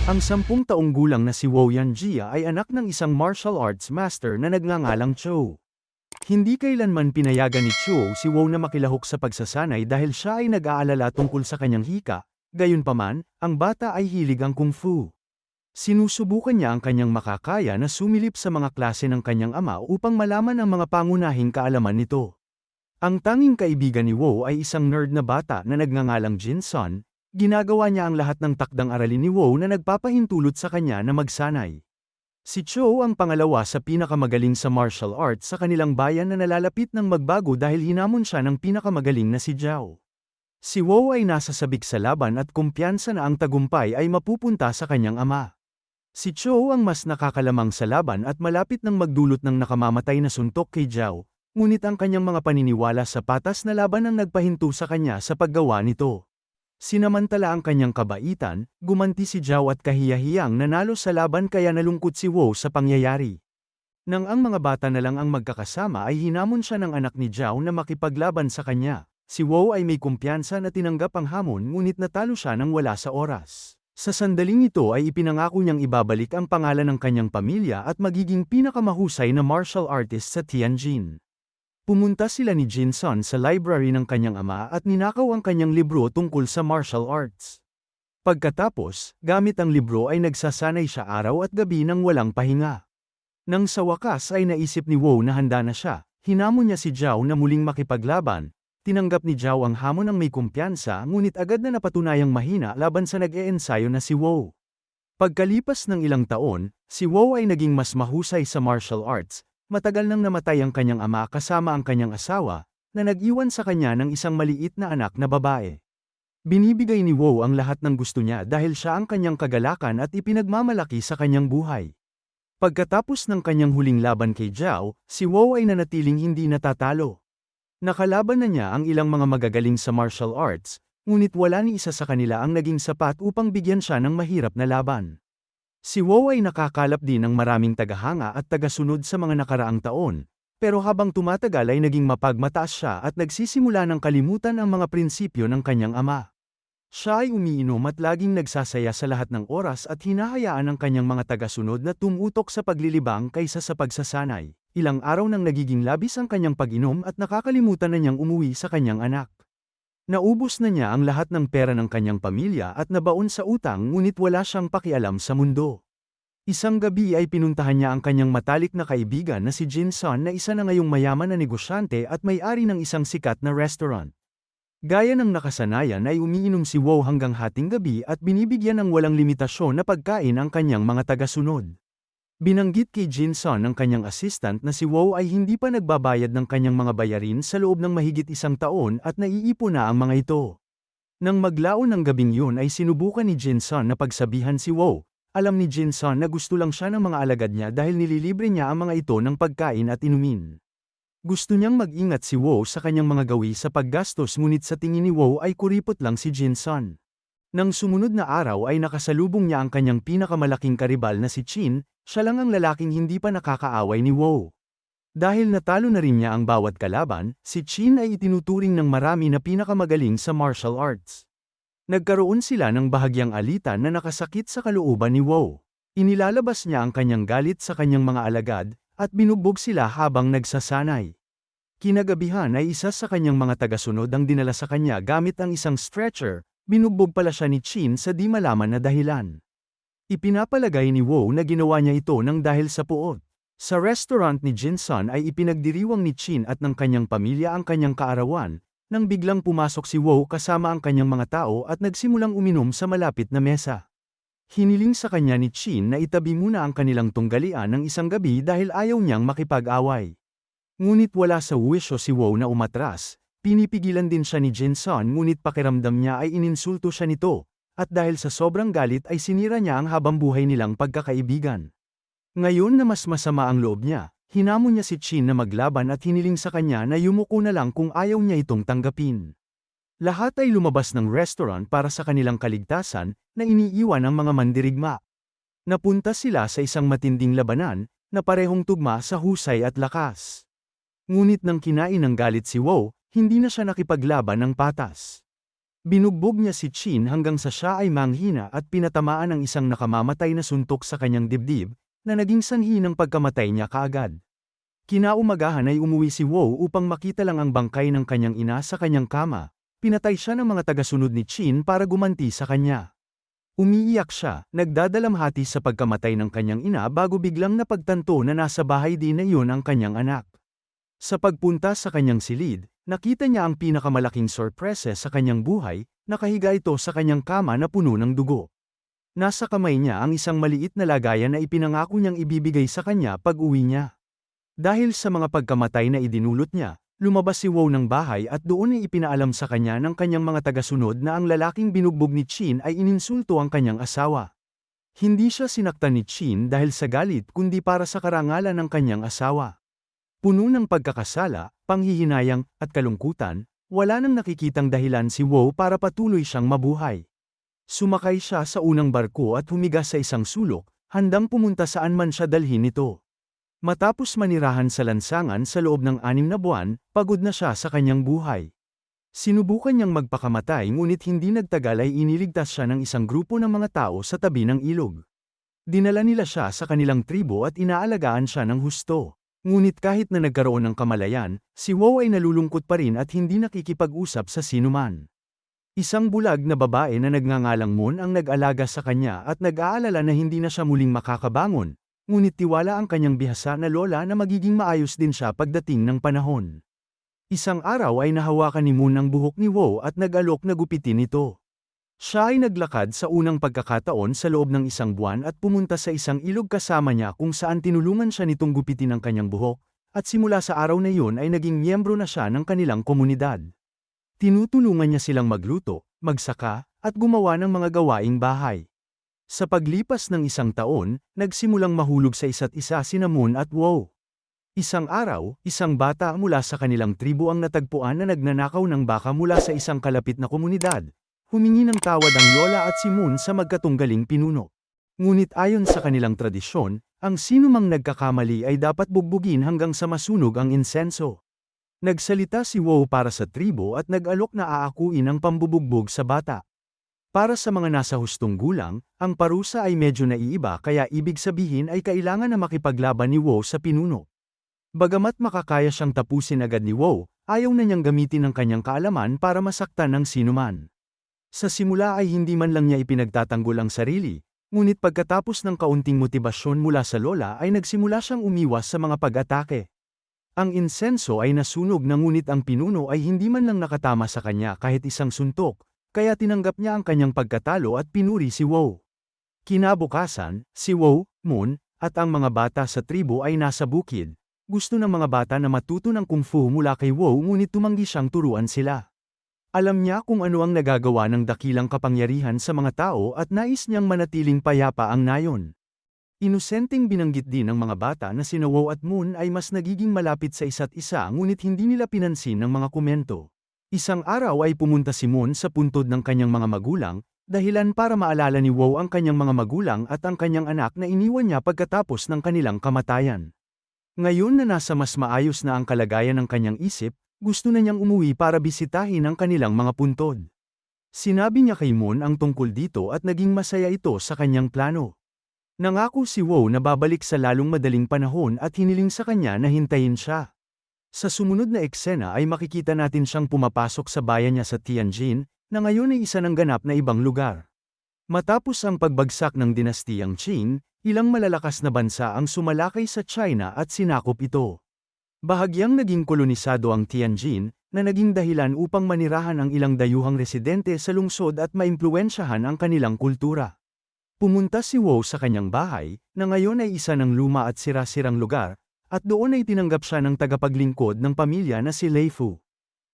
Ang 10 taong gulang na si Wo Yanjia ay anak ng isang martial arts master na nagngangalang Cho. Hindi kailanman pinayagan ni Cho si Wo na makilahok sa pagsasanay dahil siya ay nag-aalala tungkol sa kanyang hika, gayunpaman, ang bata ay hilig ang kung fu. Sinusubukan niya ang kanyang makakaya na sumilip sa mga klase ng kanyang ama upang malaman ang mga pangunahing kaalaman nito. Ang tanging kaibigan ni Wo ay isang nerd na bata na nagngangalang Jin Sun. Ginagawa niya ang lahat ng takdang aralin ni Wo na nagpapahintulot sa kanya na magsanay. Si Cho ang pangalawa sa pinakamagaling sa martial arts sa kanilang bayan na nalalapit ng magbago dahil hinamon siya ng pinakamagaling na si Zhao. Si Wo ay nasa sabik sa laban at kumpiyansa na ang tagumpay ay mapupunta sa kanyang ama. Si Cho ang mas nakakalamang sa laban at malapit ng magdulot ng nakamamatay na suntok kay Zhao, ngunit ang kanyang mga paniniwala sa patas na laban ang nagpahinto sa kanya sa paggawa nito. Sinamantala ang kanyang kabaitan, gumanti si Zhao at kahiyahiyang nanalo sa laban kaya nalungkot si Wo sa pangyayari. Nang ang mga bata na lang ang magkakasama ay hinamon siya ng anak ni Zhao na makipaglaban sa kanya. Si Wo ay may kumpiyansa na tinanggap ang hamon ngunit natalo siya nang wala sa oras. Sa sandaling ito ay ipinangako niyang ibabalik ang pangalan ng kanyang pamilya at magiging pinakamahusay na martial artist sa Tianjin. Pumunta sila ni Jin Sun sa library ng kanyang ama at ninakaw ang kanyang libro tungkol sa martial arts. Pagkatapos, gamit ang libro ay nagsasanay siya araw at gabi nang walang pahinga. Nang sa wakas ay naisip ni Wo na handa na siya, hinamon niya si Zhao na muling makipaglaban. Tinanggap ni Zhao ang hamon ng may kumpiyansa ngunit agad na napatunayang mahina laban sa nag-eensayo na si Wo. Pagkalipas ng ilang taon, si Wo ay naging mas mahusay sa martial arts. Matagal nang namatay ang kanyang ama kasama ang kanyang asawa, na nag-iwan sa kanya ng isang maliit na anak na babae. Binibigay ni Wo ang lahat ng gusto niya dahil siya ang kanyang kagalakan at ipinagmamalaki sa kanyang buhay. Pagkatapos ng kanyang huling laban kay Zhao, si Wo ay nanatiling hindi natatalo. Nakalaban na niya ang ilang mga magagaling sa martial arts, ngunit wala ni isa sa kanila ang naging sapat upang bigyan siya ng mahirap na laban. Si Wo ay nakakalap din ng maraming tagahanga at tagasunod sa mga nakaraang taon, pero habang tumatagal ay naging mapagmataas siya at nagsisimula ng kalimutan ang mga prinsipyo ng kanyang ama. Siya ay umiinom at laging nagsasaya sa lahat ng oras at hinahayaan ang kanyang mga tagasunod na tumutok sa paglilibang kaysa sa pagsasanay. Ilang araw nang nagiging labis ang kanyang pag-inom at nakakalimutan na niyang umuwi sa kanyang anak. Naubos na niya ang lahat ng pera ng kanyang pamilya at nabaon sa utang ngunit wala siyang pakialam sa mundo. Isang gabi ay pinuntahan niya ang kanyang matalik na kaibigan na si Jin Sun na isa na ngayong mayaman na negosyante at may-ari ng isang sikat na restaurant. Gaya ng nakasanayan ay umiinom si Wo hanggang hating gabi at binibigyan ng walang limitasyon na pagkain ang kanyang mga tagasunod. Binanggit kay Jin Sun ng kanyang assistant na si Wo ay hindi pa nagbabayad ng kanyang mga bayarin sa loob ng mahigit isang taon at naiipon na ang mga ito. Nang maglaon ng gabing yun ay sinubukan ni Jin Sun na pagsabihan si Wo. Alam ni Jin Sun na gusto lang siya ng mga alagad niya dahil nililibre niya ang mga ito ng pagkain at inumin. Gusto niyang mag-ingat si Wo sa kanyang mga gawi sa paggastos ngunit sa tingin ni Wo ay kuripot lang si Jin Sun. Nang sumunod na araw ay nakasalubong niya ang kanyang pinakamalaking karibal na si Chin, siya lang ang lalaking hindi pa nakakaaway ni Wo. Dahil natalo na rin niya ang bawat kalaban, si Chin ay itinuturing ng marami na pinakamagaling sa martial arts. Nagkaroon sila ng bahagyang alitan na nakasakit sa kalooban ni Wo. Inilalabas niya ang kanyang galit sa kanyang mga alagad, at binugbog sila habang nagsasanay. Kinagabihan ay isa sa kanyang mga tagasunod ang dinala sa kanya gamit ang isang stretcher, binugbog pala siya ni Chin sa di malaman na dahilan. Ipinapalagay ni Wo na ginawa niya ito nang dahil sa puot. Sa restaurant ni Jin Sun ay ipinagdiriwang ni Chin at ng kanyang pamilya ang kanyang kaarawan, nang biglang pumasok si Wo kasama ang kanyang mga tao at nagsimulang uminom sa malapit na mesa. Hiniling sa kanya ni Chin na itabi muna ang kanilang tunggalian ng isang gabi dahil ayaw niyang makipag-away. Ngunit wala sa wisyo si Wo na umatras, pinipigilan din siya ni Jin Sun ngunit pakiramdam niya ay ininsulto siya nito, at dahil sa sobrang galit ay sinira niya ang habambuhay nilang pagkakaibigan. Ngayon na mas masama ang loob niya, hinamon niya si Chin na maglaban at hiniling sa kanya na yumuko na lang kung ayaw niya itong tanggapin. Lahat ay lumabas ng restaurant para sa kanilang kaligtasan, na iniiwan ang mga mandirigma. Napunta sila sa isang matinding labanan, na parehong tugma sa husay at lakas. Ngunit nang kinain ng galit si Wo, hindi na siya nakipaglaban ng patas. Binugbog niya si Qin hanggang sa siya ay manghina at pinatamaan ng isang nakamamatay na suntok sa kanyang dibdib, na naging sanhi ng pagkamatay niya kaagad. Kinaumagahan ay umuwi si Wu upang makita lang ang bangkay ng kanyang ina sa kanyang kama. Pinatay siya ng mga tagasunod ni Qin para gumanti sa kanya. Umiiyak siya, nagdadalamhati sa pagkamatay ng kanyang ina bago biglang napagtanto na nasa bahay din na iyon ang kanyang anak. Sa pagpunta sa kanyang silid, nakita niya ang pinakamalaking sorpresa sa kanyang buhay, nakahiga ito sa kanyang kama na puno ng dugo. Nasa kamay niya ang isang maliit na lagayan na ipinangako niyang ibibigay sa kanya pag-uwi niya. Dahil sa mga pagkamatay na idinulot niya, lumabas si Wu ng bahay at doon ay ipinaalam sa kanya ng kanyang mga tagasunod na ang lalaking binugbog ni Qin ay ininsulto ang kanyang asawa. Hindi siya sinaktan ni Qin dahil sa galit kundi para sa karangalan ng kanyang asawa. Puno ng pagkakasala, panghihinayang, at kalungkutan, wala nang nakikitang dahilan si Wu para patuloy siyang mabuhay. Sumakay siya sa unang barko at humiga sa isang sulok, handang pumunta saan man siya dalhin ito. Matapos manirahan sa lansangan sa loob ng 6 na buwan, pagod na siya sa kanyang buhay. Sinubukan niyang magpakamatay ngunit hindi nagtagal ay iniligtas siya ng isang grupo ng mga tao sa tabi ng ilog. Dinala nila siya sa kanilang tribo at inaalagaan siya ng husto. Ngunit kahit na nagkaroon ng kamalayan, si Wu ay nalulungkot pa rin at hindi nakikipag-usap sa sinuman. Isang bulag na babae na nagngangalang Moon ang nag-alaga sa kanya at nag-aalala na hindi na siya muling makakabangon. Ngunit tiwala ang kanyang bihasa na lola na magiging maayos din siya pagdating ng panahon. Isang araw ay nahawakan ni Moon ang buhok ni Wu at nag-alok na gupitin ito. Siya ay naglakad sa unang pagkakataon sa loob ng 1 buwan at pumunta sa isang ilog kasama niya kung saan tinulungan siya nitong gupitin ang kanyang buhok, at simula sa araw na iyon ay naging miyembro na siya ng kanilang komunidad. Tinutulungan niya silang magluto, magsaka, at gumawa ng mga gawaing bahay. Sa paglipas ng 1 taon, nagsimulang mahulog sa isa't isa sina Moon at Wu. Isang araw, isang bata mula sa kanilang tribo ang natagpuan na nagnanakaw ng baka mula sa isang kalapit na komunidad. Humingi ng tawad ang lola at si Moon sa magkatunggaling pinuno. Ngunit ayon sa kanilang tradisyon, ang sinumang nagkakamali ay dapat bugbugin hanggang sa masunog ang insenso. Nagsalita si Wu para sa tribo at nag-alok na aakuin ang pambubugbog sa bata. Para sa mga nasa hustong gulang, ang parusa ay medyo naiiba kaya ibig sabihin ay kailangan na makipaglaban ni Wu sa pinuno. Bagamat makakaya siyang tapusin agad ni Wu, ayaw na niyang gamitin ang kanyang kaalaman para masaktan ng sinuman. Sa simula ay hindi man lang niya ipinagtatanggol ang sarili, ngunit pagkatapos ng kaunting motibasyon mula sa lola ay nagsimula siyang umiwas sa mga pag-atake. Ang insenso ay nasunog na ngunit ang pinuno ay hindi man lang nakatama sa kanya kahit isang suntok, kaya tinanggap niya ang kanyang pagkatalo at pinuri si Wu. Kinabukasan, si Wu, Moon, at ang mga bata sa tribo ay nasa bukid. Gusto ng mga bata na matuto ng kung fu mula kay Wu ngunit tumanggi siyang turuan sila. Alam niya kung ano ang nagagawa ng dakilang kapangyarihan sa mga tao at nais niyang manatiling payapa ang nayon. Inosenteng binanggit din ng mga bata na sina Wu at Moon ay mas nagiging malapit sa isa't isa ngunit hindi nila pinansin ng mga komento. Isang araw ay pumunta si Moon sa puntod ng kanyang mga magulang, dahilan para maalala ni Wu ang kanyang mga magulang at ang kanyang anak na iniwan niya pagkatapos ng kanilang kamatayan. Ngayon na nasa mas maayos na ang kalagayan ng kanyang isip, gusto na niyang umuwi para bisitahin ang kanilang mga puntod. Sinabi niya kay Moon ang tungkol dito at naging masaya ito sa kanyang plano. Nangako si Wu na babalik sa lalong madaling panahon at hiniling sa kanya na hintayin siya. Sa sumunod na eksena ay makikita natin siyang pumapasok sa bayan niya sa Tianjin, na ngayon ay isa ng ganap na ibang lugar. Matapos ang pagbagsak ng dinastiyang Qing, ilang malalakas na bansa ang sumalakay sa China at sinakop ito. Bahagyang naging kolonisado ang Tianjin, na naging dahilan upang manirahan ang ilang dayuhang residente sa lungsod at maimpluwensyahan ang kanilang kultura. Pumunta si Wu sa kanyang bahay, na ngayon ay isa ng luma at sira-sirang lugar, at doon ay tinanggap siya ng tagapaglingkod ng pamilya na si Lei Fu.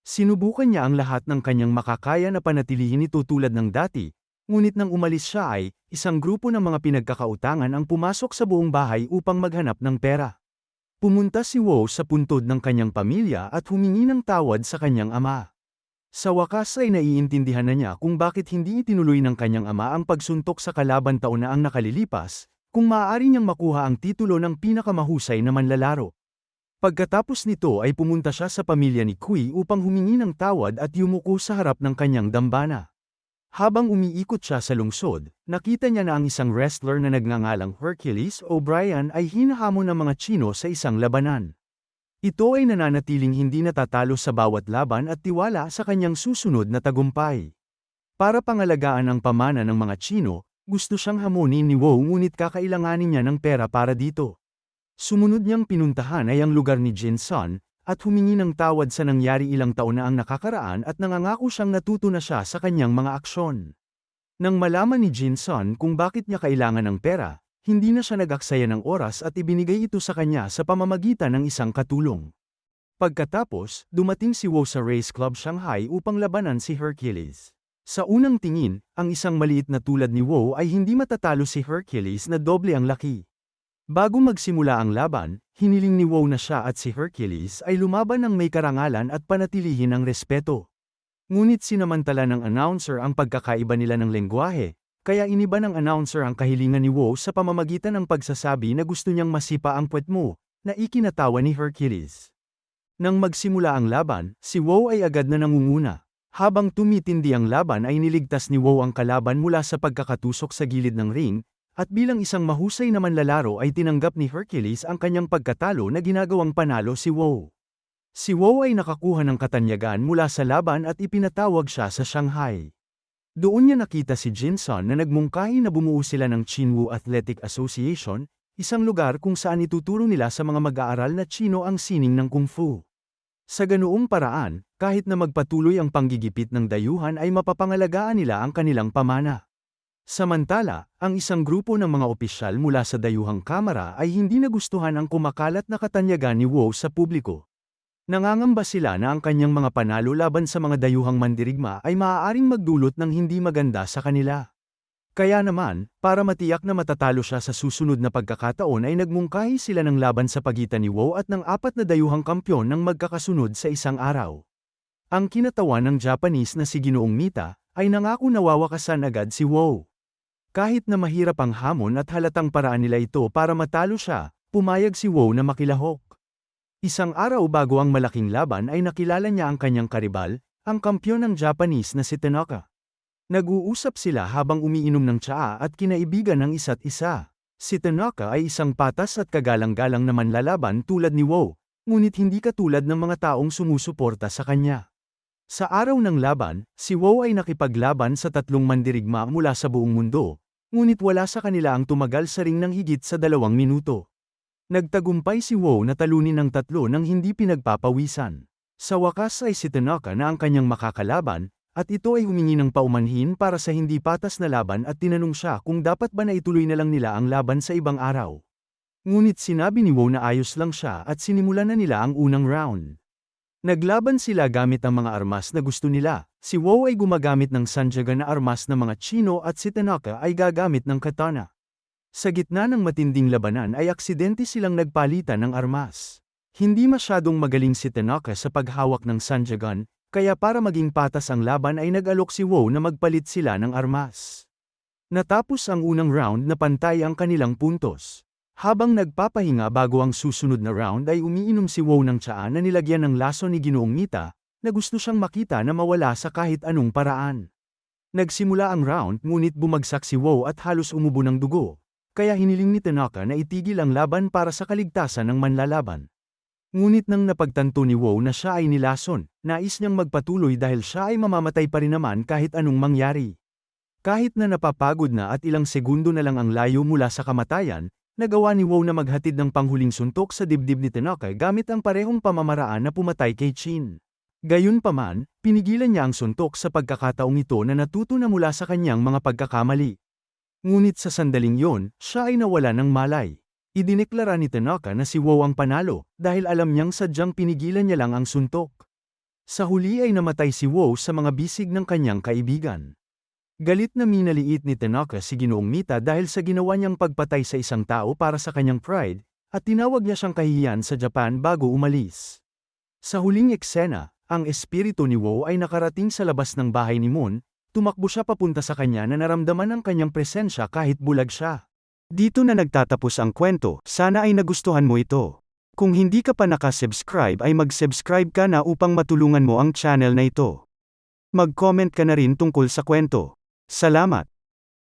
Sinubukan niya ang lahat ng kanyang makakaya na panatilihin ito tulad ng dati, ngunit nang umalis siya ay, isang grupo ng mga pinagkakautangan ang pumasok sa buong bahay upang maghanap ng pera. Pumunta si Wu sa puntod ng kanyang pamilya at humingi ng tawad sa kanyang ama. Sa wakas ay naiintindihan na niya kung bakit hindi itinuloy ng kanyang ama ang pagsuntok sa kalaban taon na ang nakalilipas, kung maaari niyang makuha ang titulo ng pinakamahusay na manlalaro. Pagkatapos nito ay pumunta siya sa pamilya ni Kui upang humingi ng tawad at yumuko sa harap ng kanyang dambana. Habang umiikot siya sa lungsod, nakita niya na ang isang wrestler na nagngangalang Hercules O'Brien ay hinahamon ng mga Tsino sa isang labanan. Ito ay nananatiling hindi natatalo sa bawat laban at tiwala sa kanyang susunod na tagumpay. Para pangalagaan ang pamana ng mga Tsino, gusto siyang hamunin ni Wu ngunit kakailanganin niya ng pera para dito. Sumunod niyang pinuntahan ay ang lugar ni Jin Sun, at humingi ng tawad sa nangyari ilang taon na ang nakakaraan at nangangako siyang natuto na siya sa kanyang mga aksyon. Nang malaman ni Jin Sun kung bakit niya kailangan ng pera, hindi na siya nag-aksaya ng oras at ibinigay ito sa kanya sa pamamagitan ng isang katulong. Pagkatapos, dumating si Wu sa Race Club Shanghai upang labanan si Hercules. Sa unang tingin, ang isang maliit na tulad ni Wu ay hindi matatalo si Hercules na doble ang laki. Bago magsimula ang laban, hiniling ni Wu na siya at si Hercules ay lumaban ng may karangalan at panatilihin ang respeto. Ngunit sinamantala ng announcer ang pagkakaiba nila ng lengguwahe, kaya iniba ng announcer ang kahilingan ni Wu sa pamamagitan ng pagsasabi na gusto niyang masipa ang puwet mo, na ikinatawa ni Hercules. Nang magsimula ang laban, si Wu ay agad na nangunguna. Habang tumitindi ang laban ay niligtas ni Wu ang kalaban mula sa pagkakatusok sa gilid ng ring, at bilang isang mahusay na manlalaro ay tinanggap ni Hercules ang kanyang pagkatalo na ginagawang panalo si Wu. Si Wu ay nakakuha ng katanyagan mula sa laban at ipinatawag siya sa Shanghai. Doon niya nakita si Jin Sun na nagmungkahi na bumuo sila ng Chinwoo Athletic Association, isang lugar kung saan ituturo nila sa mga mag-aaral na Chino ang sining ng Kung Fu. Sa ganoong paraan, kahit na magpatuloy ang panggigipit ng dayuhan ay mapapangalagaan nila ang kanilang pamana. Samantala, ang isang grupo ng mga opisyal mula sa dayuhang kamara ay hindi nagustuhan ang kumakalat na katanyagan ni Wu sa publiko. Nangangamba sila na ang kanyang mga panalo laban sa mga dayuhang mandirigma ay maaaring magdulot ng hindi maganda sa kanila. Kaya naman, para matiyak na matatalo siya sa susunod na pagkakataon ay nagmungkahi sila ng laban sa pagitan ni Wu at ng 4 na dayuhang kampyon ng magkakasunod sa isang araw. Ang kinatawan ng Japanese na si Ginoong Mita ay nangako na wawakasan agad si Wu. Kahit na mahirap ang hamon at halatang paraan nila ito para matalo siya, pumayag si Wu na makilahok. Isang araw bago ang malaking laban ay nakilala niya ang kanyang karibal, ang kampyon ng Japanese na si Tanaka. Nag-uusap sila habang umiinom ng tsaa at kinaibigan ng isa't isa. Si Tanaka ay isang patas at kagalang-galang na manlalaban tulad ni Wu, ngunit hindi katulad ng mga taong sumusuporta sa kanya. Sa araw ng laban, si Wu ay nakipaglaban sa 3 mandirigma mula sa buong mundo, ngunit wala sa kanila ang tumagal sa ring ng higit sa 2 minuto. Nagtagumpay si Wu na talunin ng 3 nang hindi pinagpapawisan. Sa wakas ay si Tanaka na ang kanyang makakalaban, at ito ay humingi ng paumanhin para sa hindi patas na laban at tinanong siya kung dapat ba na ituloy na lang nila ang laban sa ibang araw. Ngunit sinabi ni Wu na ayos lang siya at sinimulan na nila ang unang round. Naglaban sila gamit ang mga armas na gusto nila. Si Wu ay gumagamit ng sanjaga na armas ng mga Chino at si Tanaka ay gagamit ng katana. Sa gitna ng matinding labanan ay aksidente silang nagpalitan ng armas. Hindi masyadong magaling si Tanaka sa paghawak ng sanjagan, kaya para maging patas ang laban ay nag-alok si Wu na magpalit sila ng armas. Natapos ang unang round na pantay ang kanilang puntos. Habang nagpapahinga bago ang susunod na round ay umiinom si Wu ng tsaa na nilagyan ng laso ni Ginoong Mita, na gusto siyang makita na mawala sa kahit anong paraan. Nagsimula ang round ngunit bumagsak si Wu at halos umubo ng dugo, kaya hiniling ni Tanaka na itigil ang laban para sa kaligtasan ng manlalaban. Ngunit nang napagtanto ni Wu na siya ay nilason, nais niyang magpatuloy dahil siya ay mamamatay pa rin naman kahit anong mangyari. Kahit na napapagod na at ilang segundo na lang ang layo mula sa kamatayan, nagawa ni Wu na maghatid ng panghuling suntok sa dibdib ni Tanaka gamit ang parehong pamamaraan na pumatay kay Chin. Gayunpaman, pinigilan niya ang suntok sa pagkakataong ito na natuto na mula sa kanyang mga pagkakamali. Ngunit sa sandaling yon, siya ay nawala ng malay. Idineklara ni Tanaka na si Wu ang panalo, dahil alam niyang sadyang pinigilan niya lang ang suntok. Sa huli ay namatay si Wu sa mga bisig ng kanyang kaibigan. Galit na minaliit ni Tanaka si Ginoong Mita dahil sa ginawa niyang pagpatay sa isang tao para sa kanyang pride, at tinawag niya siyang kahihiyan sa Japan bago umalis. Sa huling eksena, ang espiritu ni Wu ay nakarating sa labas ng bahay ni Moon, tumakbo siya papunta sa kanya na naramdaman ang kanyang presensya kahit bulag siya. Dito na nagtatapos ang kwento, sana ay nagustuhan mo ito. Kung hindi ka pa nakasubscribe ay mag-subscribe ka na upang matulungan mo ang channel na ito. Mag-comment ka na rin tungkol sa kwento. Salamat!